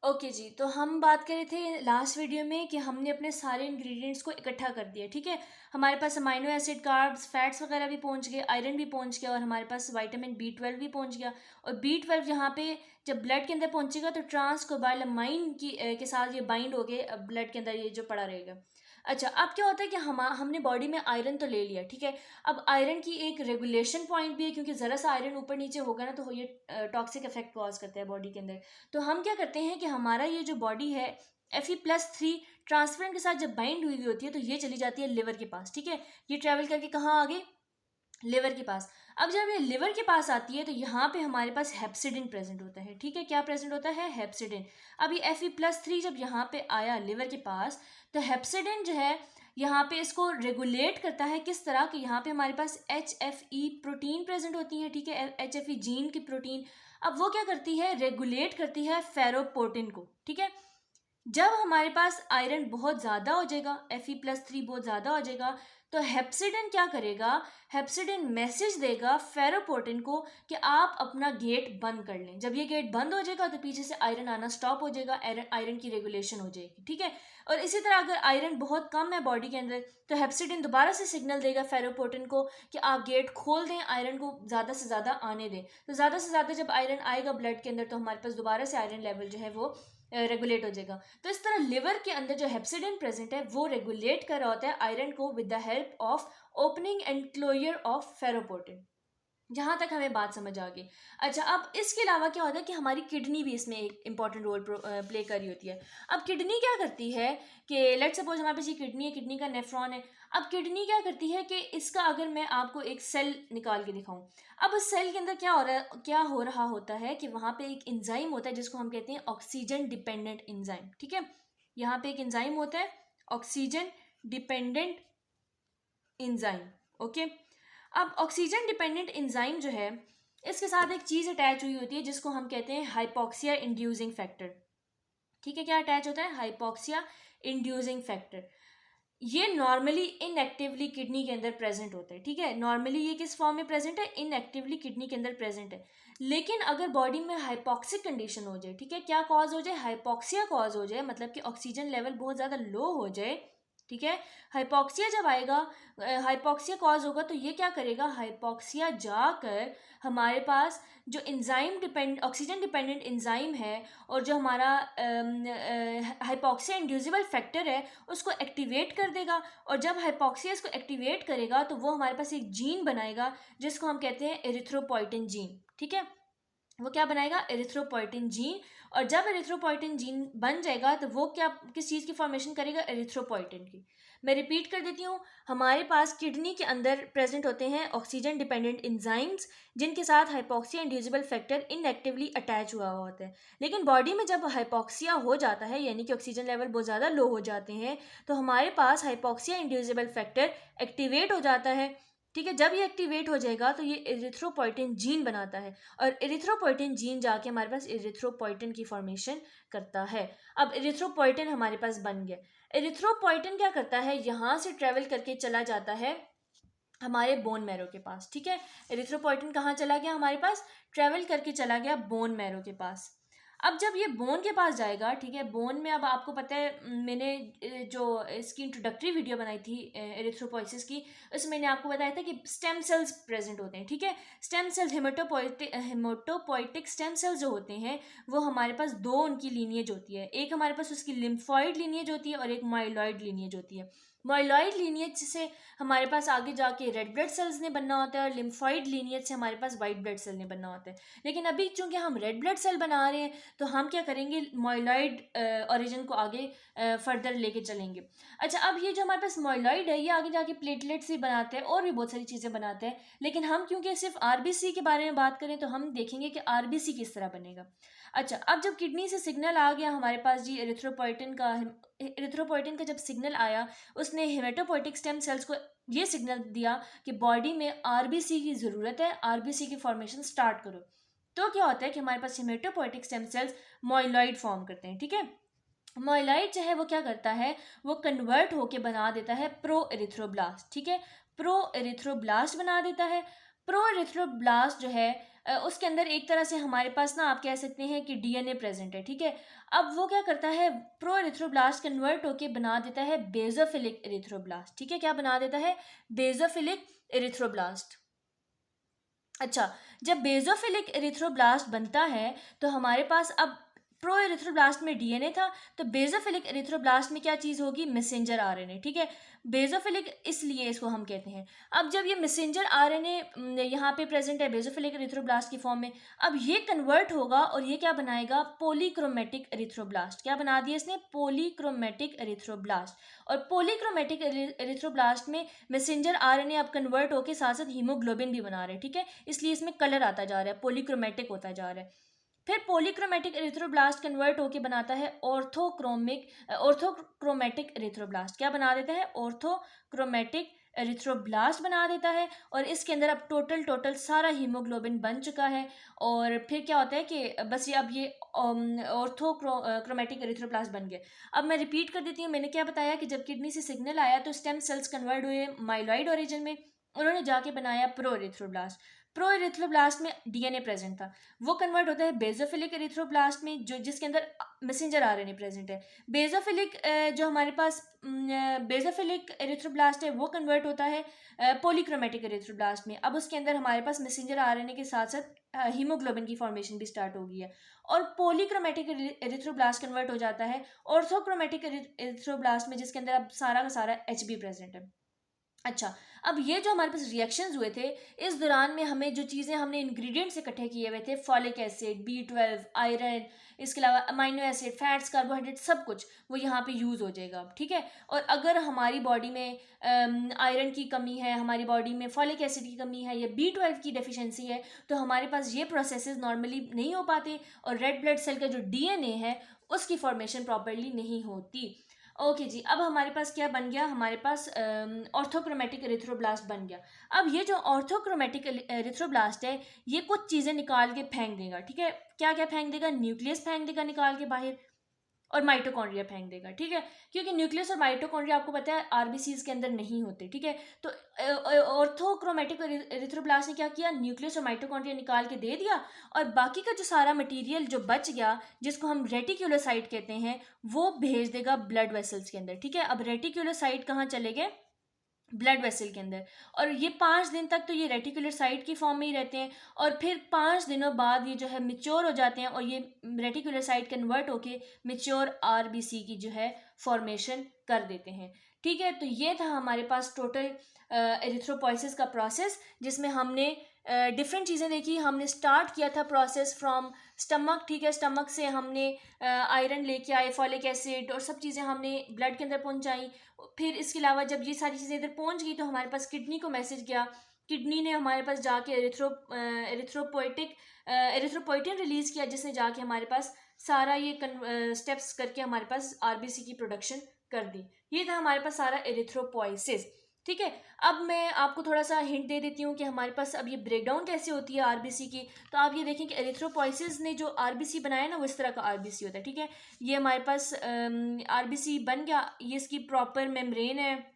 Okay जी, तो हम बात कर रहे थे लास्ट वीडियो में कि हमने अपने सारे इंग्रेडिएंट्स को इकट्ठा कर दिया, ठीक है। हमारे पास अमाइनो एसिड, कार्ब्स, फैट्स वगैरह भी पहुंच गए, आयरन भी पहुंच गया और हमारे पास विटामिन B12 भी पहुंच गया। और B12 यहाँ पे जब ब्लड के अंदर पहुंचेगा तो ट्रांसकोबालामाइन के साथ ये बाइंड हो गए ब्लड के अंदर ये जो पड़ा रहेगा। अच्छा, अब क्या होता है कि हमने बॉडी में आयरन तो ले लिया, ठीक है। अब आयरन की एक रेगुलेशन पॉइंट भी है, क्योंकि ज़रा सा आयरन ऊपर नीचे होगा ना तो ये टॉक्सिक इफेक्ट कॉज करता है बॉडी के अंदर। तो हम क्या करते हैं कि हमारा ये जो बॉडी है Fe+3 ट्रांसफरेंट के साथ जब बाइंड हुई होती है तो ये चली जाती है लिवर के पास, ठीक है। ये ट्रेवल करके कहाँ आ गई? लिवर के पास। अब जब ये लिवर के पास आती है तो यहाँ पे हमारे पास हेप्सिडिन प्रेजेंट होता है, ठीक है। क्या प्रेजेंट होता है? हेप्सिडिन। अब ये Fe+3 जब यहाँ पे आया लिवर के पास तो हेप्सिडिन जो है यहाँ पे इसको रेगुलेट करता है। किस तरह कि यहाँ पे हमारे पास HFE प्रोटीन प्रेजेंट होती है, ठीक है, HFE जीन की प्रोटीन। अब वो क्या करती है? रेगुलेट करती है फेरोपोर्टिन को, ठीक है। जब हमारे पास आयरन बहुत ज़्यादा हो जाएगा, Fe+3 बहुत ज़्यादा हो जाएगा, तो हेप्सिडिन क्या करेगा? हेप्सिडिन मैसेज देगा फेरोपोर्टिन को कि आप अपना गेट बंद कर लें। जब ये गेट बंद हो जाएगा तो पीछे से आयरन आना स्टॉप हो जाएगा, आयरन की रेगुलेशन हो जाएगी, ठीक है। और इसी तरह अगर आयरन बहुत कम है बॉडी के अंदर तो हेप्सिडिन दोबारा से सिग्नल देगा फेरोपोर्टिन को कि आप गेट खोल दें, आयरन को ज़्यादा से ज़्यादा आने दें। तो ज़्यादा से ज़्यादा जब आयरन आएगा ब्लड के अंदर तो हमारे पास दोबारा से आयरन लेवल जो है वो रेगुलेट हो जाएगा। तो इस तरह लिवर के अंदर जो हेप्सिडिन प्रेजेंट है वो रेगुलेट कर रहा होता है आयरन को with the help of opening and closure of ferroportin. जहाँ तक हमें बात समझ आ गई। अच्छा, अब इसके अलावा क्या होता है कि हमारी किडनी भी इसमें एक इंपॉर्टेंट रोल प्ले कर रही होती है। अब किडनी क्या करती है कि लेट्स सपोज हमारे पास ये किडनी है, किडनी का नेफ्रॉन है। अब किडनी क्या करती है कि इसका अगर मैं आपको एक सेल निकाल के दिखाऊं, अब उस सेल के अंदर क्या हो रहा होता है कि वहाँ पे एक एंजाइम होता है जिसको हम कहते हैं ऑक्सीजन डिपेंडेंट एंजाइम, ठीक है। यहाँ पे एक एंजाइम होता है ऑक्सीजन डिपेंडेंट एंजाइम, ओके। अब ऑक्सीजन डिपेंडेंट एंजाइम जो है इसके साथ एक चीज़ अटैच हुई होती है जिसको हम कहते हैं हाइपोक्सिया इंड्यूसिंग फैक्टर, ठीक है। क्या अटैच होता है? Hypoxia inducing factor. ये नॉर्मली इनएक्टिवली किडनी के अंदर प्रेजेंट होता है, ठीक है। नॉर्मली ये किस फॉर्म में प्रेजेंट है? इनएक्टिवली किडनी के अंदर प्रेजेंट है। लेकिन अगर बॉडी में हाइपोक्सिक कंडीशन हो जाए, ठीक है, क्या कॉज हो जाए? हाइपोक्सिया कॉज हो जाए, मतलब कि ऑक्सीजन लेवल बहुत ज़्यादा लो हो जाए, ठीक है। हाइपोक्सिया जब आएगा, हाइपोक्सिया कॉज होगा तो ये क्या करेगा? हाइपोक्सिया जाकर हमारे पास जो enzyme depend oxygen dependent enzyme है और जो हमारा हाइपोक्सिया इंड्यूसिबल फैक्टर है उसको एक्टिवेट कर देगा। और जब हाइपोक्सिया इसको एक्टिवेट करेगा तो वो हमारे पास एक जीन बनाएगा जिसको हम कहते हैं एरिथ्रोपोइटिन जीन, ठीक है। वो क्या बनाएगा? Erythropoietin gene. और जब एरिथ्रोपोइटिन जीन बन जाएगा तो वो क्या किस चीज़ की फॉर्मेशन करेगा? एरिथ्रोपोइटिन की। मैं रिपीट कर देती हूँ, हमारे पास किडनी के अंदर प्रेजेंट होते हैं ऑक्सीजन डिपेंडेंट एंजाइम्स जिनके साथ हाइपोक्सिया इंड्यूसिबल फैक्टर इनएक्टिवली अटैच हुआ होता है। लेकिन बॉडी में जब हाइपोक्सिया हो जाता है यानी कि ऑक्सीजन लेवल बहुत ज़्यादा लो हो जाते हैं तो हमारे पास हाइपोक्सिया इंड्यूसिबल फैक्टर एक्टिवेट हो जाता है, ठीक है। जब ये एक्टिवेट हो जाएगा तो ये एरिथ्रोपोइटिन जीन बनाता है और एरिथ्रोपोइटिन जीन जाके हमारे पास एरिथ्रोपोइटिन की फॉर्मेशन करता है। अब एरिथ्रोपोइटिन हमारे पास बन गया। एरिथ्रोपोइटिन क्या करता है? यहाँ से ट्रेवल करके चला जाता है हमारे बोन मैरो के पास, ठीक है। एरिथ्रोपोइटिन कहाँ चला गया? हमारे पास ट्रेवल करके चला गया बोन मैरो के पास। अब जब ये बोन के पास जाएगा, ठीक है, बोन में अब आपको पता है मैंने जो इसकी इंट्रोडक्टरी वीडियो बनाई थी एरिथ्रोपोइसिस की, उसमें मैंने आपको बताया था कि स्टेम सेल्स प्रेजेंट होते हैं, ठीक है। Stem cells haematopoietic stem sales जो होते हैं वो हमारे पास दो उनकी लीनिएज होती है। एक हमारे पास उसकी लिम्फॉइड लीनिएज होती है और एक माइलॉइड लीनिएज होती है। माइलॉइड लीनिएज से हमारे पास आगे जाके रेड ब्लड सेल्स ने बनना होता है और लिम्फॉइड लीनिएज से हमारे पास वाइट ब्लड सेल ने बनना होता है। लेकिन अभी चूंकि हम रेड ब्लड सेल बना रहे हैं तो हम क्या करेंगे? माइलॉइड ओरिजिन को आगे फर्दर लेके चलेंगे। अच्छा, अब ये जो हमारे पास माइलॉइड है ये आगे जाके प्लेटलेट्स भी बनाते हैं और भी बहुत सारी चीज़ें बनाते हैं। लेकिन हम क्योंकि सिर्फ आरबीसी के बारे में बात करें तो हम देखेंगे कि आरबीसी किस तरह बनेगा। अच्छा, अब जब किडनी से सिग्नल आ गया हमारे पास जी एरिथ्रोपोइटिन का जब सिग्नल आया उसने हेमेटोपोइटिक स्टेम सेल्स को ये सिग्नल दिया कि बॉडी में आरबीसी की ज़रूरत है, आरबीसी की फॉर्मेशन स्टार्ट करो। तो क्या होता है कि हमारे पास haematopoietic stem cells myeloid form करते हैं, ठीक है। माइलॉइड जो है वो क्या करता है? वो कन्वर्ट होके बना देता है प्रो एरिथ्रोब्लास्ट, ठीक है। प्रो एरिथ्रोब्लास्ट बना देता है। प्रो एरिथ्रोब्लास्ट जो है उसके अंदर एक तरह से हमारे पास ना आप कह सकते हैं कि डीएनए प्रेजेंट है, ठीक है। अब वो क्या करता है, प्रो एरिथ्रोब्लास्ट कन्वर्ट होके बना देता है बेसोफिलिक एरिथ्रोब्लास्ट, ठीक है। क्या बना देता है, बेसोफिलिक एरिथ्रोब्लास्ट। अच्छा, जब बेसोफिलिक एरिथ्रोब्लास्ट बनता है तो हमारे पास अब प्रो एरिथ्रोब्लास्ट में डीएनए था, तो बेसोफिलिक एरिथ्रोब्लास्ट में क्या चीज़ होगी, मैसेंजर आरएनए, ठीक है। बेसोफिलिक इसलिए इसको हम कहते हैं। अब जब ये मैसेंजर आरएनए यहाँ पे प्रेजेंट है बेसोफिलिक एरिथ्रोब्लास्ट की फॉर्म में, अब ये कन्वर्ट होगा और ये क्या बनाएगा, पॉलीक्रोमेटिक एरिथ्रोब्लास्ट। क्या बना दिया इसने, पॉलीक्रोमेटिक एरिथ्रोब्लास्ट। और पॉलीक्रोमेटिक एरिथ्रोब्लास्ट में मैसेंजर आरएनए अब कन्वर्ट होकर साथ साथ हीमोग्लोबिन भी बना रहे हैं, ठीक है। इसलिए इसमें कलर आता जा रहा है, पॉलीक्रोमेटिक होता जा रहा है। फिर पॉलीक्रोमेटिक एरिथ्रोब्लास्ट कन्वर्ट होकर बनाता है ऑर्थोक्रोमेटिक एरिथ्रोब्लास्ट। क्या बना देता है, ऑर्थोक्रोमेटिक एरिथ्रोब्लास्ट बना देता है। और इसके अंदर अब टोटल सारा हीमोग्लोबिन बन चुका है। और फिर क्या होता है कि बस ये अब ये ऑर्थोक्रोमेटिक एरिथ्रोब्लास्ट बन गया। अब मैं रिपीट कर देती हूँ, मैंने क्या बताया कि जब किडनी से सिग्नल आया तो स्टेम सेल्स कन्वर्ट हुए माइलॉइड ओरिजिन में, उन्होंने जाके बनाया प्रो एरिथ्रोब्लास्ट। प्रो एरिथ्रोब्लास्ट में डीएनए प्रेजेंट था, वो कन्वर्ट होता है बेसोफिलिक एरिथ्रोब्लास्ट में, जो जिसके अंदर मैसेंजर आरएनए प्रेजेंट है। बेसोफिलिक जो हमारे पास बेसोफिलिक एरिथ्रोब्लास्ट है वो कन्वर्ट होता है पॉलीक्रोमेटिक एरिथ्रोब्लास्ट में। अब उसके अंदर हमारे पास मैसेंजर आरएनए के साथ साथ हीमोग्लोबिन की फॉर्मेशन भी स्टार्ट हो गई है। और पॉलीक्रोमेटिक एरिथ्रोब्लास्ट कन्वर्ट हो जाता है ऑर्थोक्रोमेटिक एरिथ्रोब्लास्ट में, जिसके अंदर अब सारा का सारा एचबी प्रेजेंट है। अच्छा, अब ये जो हमारे पास रिएक्शंस हुए थे, इस दौरान में हमें जो चीज़ें हमने इंग्रेडिएंट्स इकट्ठे किए हुए थे, फॉलिक एसिड, B12, आयरन, इसके अलावा अमाइनो एसिड, फैट्स, कार्बोहाइड्रेट, सब कुछ वो यहाँ पे यूज़ हो जाएगा, ठीक है। और अगर हमारी बॉडी में आयरन की कमी है, हमारी बॉडी में फॉलिक एसिड की कमी है या B12 की डेफिशिएंसी है, तो हमारे पास ये प्रोसेसेस नॉर्मली नहीं हो पाते और रेड ब्लड सेल का जो डीएनए है उसकी फॉर्मेशन प्रॉपरली नहीं होती। ओके जी, अब हमारे पास क्या बन गया, हमारे पास ऑर्थोक्रोमेटिक एरिथ्रोब्लास्ट बन गया। अब ये जो ऑर्थोक्रोमेटिक एरिथ्रोब्लास्ट है, ये कुछ चीज़ें निकाल के फेंक देगा, ठीक है। क्या क्या फेंक देगा, न्यूक्लियस फेंक देगा निकाल के बाहर, और माइटोकॉन्ड्रिया फेंक देगा, ठीक है। क्योंकि न्यूक्लियस और माइटोकॉन्ड्रिया आपको पता है आरबीसीज के अंदर नहीं होते, ठीक है। तो ऑर्थोक्रोमेटिक एरिथ्रोब्लास्ट ने क्या किया, न्यूक्लियस और माइटोकॉन्ड्रिया निकाल के दे दिया, और बाकी का जो सारा मटेरियल जो बच गया, जिसको हम रेटिक्यूलोसाइट कहते हैं, वो भेज देगा ब्लड वेसल्स के अंदर, ठीक है। अब रेटिक्यूलोसाइट कहाँ चले गए, ब्लड वेसल के अंदर। और ये 5 दिन तक तो ये रेटिकुलर साइट की फॉर्म में ही रहते हैं, और फिर 5 दिनों बाद ये जो है मिच्योर हो जाते हैं, और ये रेटिकुलर साइट कन्वर्ट होके मिच्योर आरबीसी की जो है फॉर्मेशन कर देते हैं, ठीक है। तो ये था हमारे पास टोटल एरिथ्रोपोइसिस का प्रोसेस, जिसमें हमने डिफरेंट चीज़ें देखी। हमने स्टार्ट किया था प्रोसेस फ्रॉम स्टमक, ठीक है। स्टमक से हमने आयरन लेके आए, फॉलिक एसिड और सब चीज़ें हमने ब्लड के अंदर पहुंचाई। फिर इसके अलावा जब ये सारी चीज़ें इधर पहुंच गई तो हमारे पास किडनी को मैसेज गया, किडनी ने हमारे पास जाके एरिथ्रोपोइटिन रिलीज़ किया, जिसने जाके हमारे पास सारा ये स्टेप्स करके हमारे पास आरबीसी की प्रोडक्शन कर दी। ये था हमारे पास सारा एरिथ्रोपोइसिस, ठीक है। अब मैं आपको थोड़ा सा हिंट दे देती हूँ कि हमारे पास अब ये ब्रेकडाउन कैसे होती है आरबीसी की। तो आप ये देखें कि एरिथ्रोपोइसिस ने जो आरबीसी बनाया ना, वो इस तरह का आरबीसी होता है, ठीक है। ये हमारे पास आरबीसी बन गया, ये इसकी प्रॉपर मेम्ब्रेन है,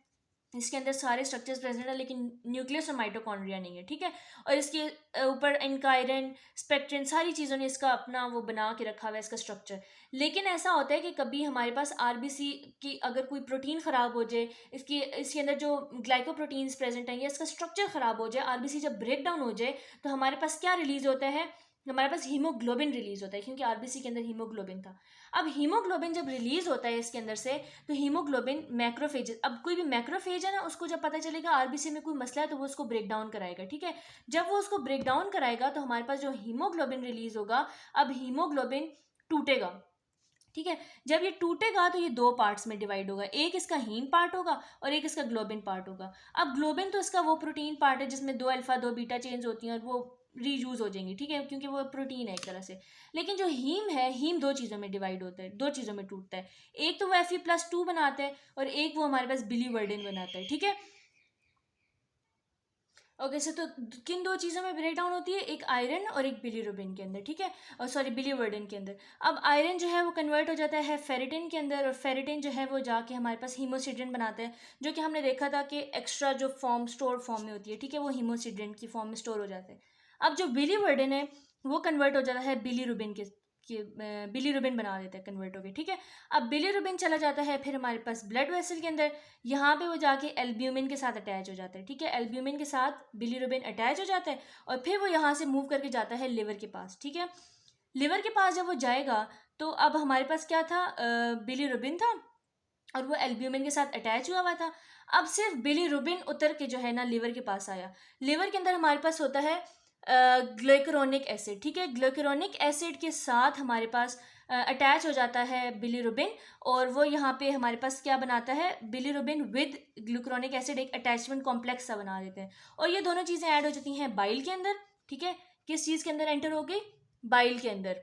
इसके अंदर सारे स्ट्रक्चर्स प्रेजेंट है, लेकिन न्यूक्लियस और माइटोकॉन्ड्रिया नहीं है, ठीक है। और इसके ऊपर एनकायरन, स्पेक्ट्रिन, सारी चीज़ों ने इसका अपना वो बना के रखा हुआ है इसका स्ट्रक्चर। लेकिन ऐसा होता है कि कभी हमारे पास आरबीसी की अगर कोई प्रोटीन ख़राब हो जाए, इसके अंदर जो ग्लाइकोप्रोटीन्स प्रेजेंट हैं या इसका स्ट्रक्चर ख़राब हो जाए, आरबीसी जब ब्रेक डाउन हो जाए, तो हमारे पास क्या रिलीज़ होता है, हमारे पास हीमोग्लोबिन रिलीज़ होता है, क्योंकि आरबीसी के अंदर हीमोग्लोबिन था। अब हीमोग्लोबिन जब रिलीज़ होता है इसके अंदर से, तो हीमोग्लोबिन मैक्रोफेज, अब कोई भी मैक्रोफेज है ना, उसको जब पता चलेगा आरबीसी में कोई मसला है तो वो उसको ब्रेक डाउन कराएगा, ठीक है। जब वो उसको ब्रेक डाउन कराएगा तो हमारे पास जो हीमोग्लोबिन रिलीज़ होगा, अब हीमोग्लोबिन टूटेगा, ठीक है। जब ये टूटेगा तो ये 2 पार्ट्स में डिवाइड होगा, एक इसका हीम पार्ट होगा और एक इसका ग्लोबिन पार्ट होगा। अब ग्लोबिन तो इसका वो प्रोटीन पार्ट है जिसमें 2 अल्फा 2 बीटा चेन्स होती हैं और वो रीयूज हो जाएंगी, ठीक है, क्योंकि वो प्रोटीन है एक तरह से। लेकिन जो हीम है, हीम 2 चीज़ों में डिवाइड होता है, 2 चीज़ों में टूटता है। एक तो वो Fe+2 बनाता है और एक वो हमारे पास बिलीवर्डिन बनाता है, ठीक है। ओके सर, तो किन दो चीज़ों में ब्रेक डाउन होती है, एक आयरन और एक बिलीरुबिन के अंदर, ठीक है, और सॉरी बिलीवर्डिन के अंदर। अब आयरन जो है वो कन्वर्ट हो जाता है फेरिटिन के अंदर, और फेरिटिन जो है वो जाके हमारे पास हीमोसिडेंट बनाता है, जो कि हमने देखा था कि एक्स्ट्रा जो फॉर्म स्टोर फॉर्म में होती है, ठीक है, वो हीमोसिडेंट की फॉर्म में स्टोर हो जाता है। अब जो बिलीवर्डिन है वो कन्वर्ट हो जाता है बिलीरुबिन के बिलीरुबिन बना देता है कन्वर्ट होके, ठीक है। अब बिलीरुबिन चला जाता है फिर हमारे पास ब्लड वेसल के अंदर, यहाँ पे वो जाके एल्ब्यूमिन के साथ अटैच हो जाता है, ठीक है, एल्ब्यूमिन के साथ बिलीरुबिन अटैच हो जाता है, और फिर वो यहाँ से मूव करके जाता है लिवर के पास, ठीक है। लिवर के पास जब वो जाएगा तो अब हमारे पास क्या था, बिलीरुबिन था और वो एल्ब्यूमिन के साथ अटैच हुआ था। अब सिर्फ बिलीरुबिन उतर के जो है ना लिवर के पास आया। लिवर के अंदर हमारे पास होता है ग्लाइकोरोनिक एसिड, ठीक है, ग्लाइकोरोनिक एसिड के साथ हमारे पास अटैच हो जाता है बिलीरुबिन, और वो यहाँ पे हमारे पास क्या बनाता है, बिलीरुबिन विद ग्लूक्रोनिक एसिड एक अटैचमेंट कॉम्प्लेक्स सा बना देते हैं, और ये दोनों चीज़ें ऐड हो जाती हैं बाइल के अंदर, ठीक है। किस चीज़ के अंदर एंटर हो गई, बाइल के अंदर।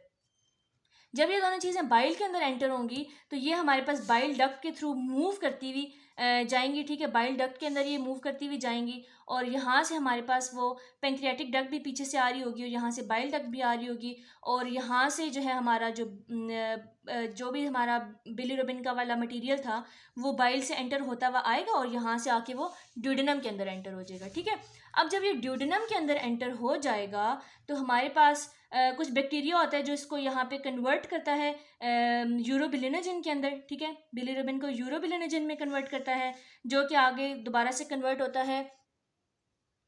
जब ये दोनों चीज़ें बाइल के अंदर एंटर होंगी तो ये हमारे पास बाइल डक्ट के थ्रू मूव करती हुई जाएंगी, ठीक है, बाइल डक्ट के अंदर ये मूव करती हुई जाएंगी, और यहाँ से हमारे पास वो पेंक्रियाटिक डक्ट भी पीछे से आ रही होगी, और यहाँ से बाइल डक्ट भी आ रही होगी, और यहाँ से जो है हमारा जो भी हमारा बिलीरुबिन का वाला मटेरियल था वो बाइल से एंटर होता हुआ आएगा, और यहाँ से आके वो ड्यूडेनम के अंदर एंटर हो जाएगा, ठीक है। अब जब ये ड्यूडेनम के अंदर एंटर हो जाएगा तो हमारे पास कुछ बैक्टीरिया होता है जो इसको यहाँ पे कन्वर्ट करता है यूरोबिलिनोजन के अंदर, ठीक है, बिलीरुबिन को यूरोबिलिनोजन में कन्वर्ट करता है, जो कि आगे दोबारा से कन्वर्ट होता है,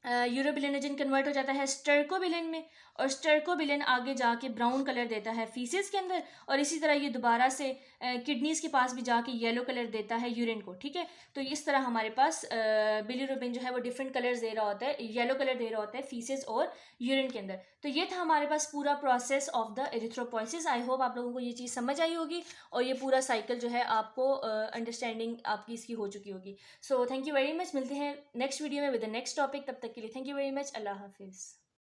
यूरोबिलिनोजन कन्वर्ट हो जाता है स्टर्कोबिलिन में, और स्टर्कोबिलिन आगे जाके ब्राउन कलर देता है फीसेस के अंदर, और इसी तरह ये दोबारा से किडनीज के पास भी जाके येलो कलर देता है यूरिन को, ठीक है। तो इस तरह हमारे पास बिलीरुबिन जो है वो डिफरेंट कलर्स दे रहा होता है, येलो कलर दे रहा होता है फीसेस और यूरिन के अंदर। तो ये था हमारे पास पूरा process of the erythropoiesis. I hope आप लोगों को ये चीज़ समझ आई होगी, और ये पूरा साइकिल जो है आपको अंडरस्टैंडिंग आपकी इसकी हो चुकी होगी। So thank you very much, मिलते हैं नेक्स्ट वीडियो में विद द नेक्स्ट टॉपिक, तब तक के लिए थैंक यू वेरी मच, अल्लाह हाफिज़।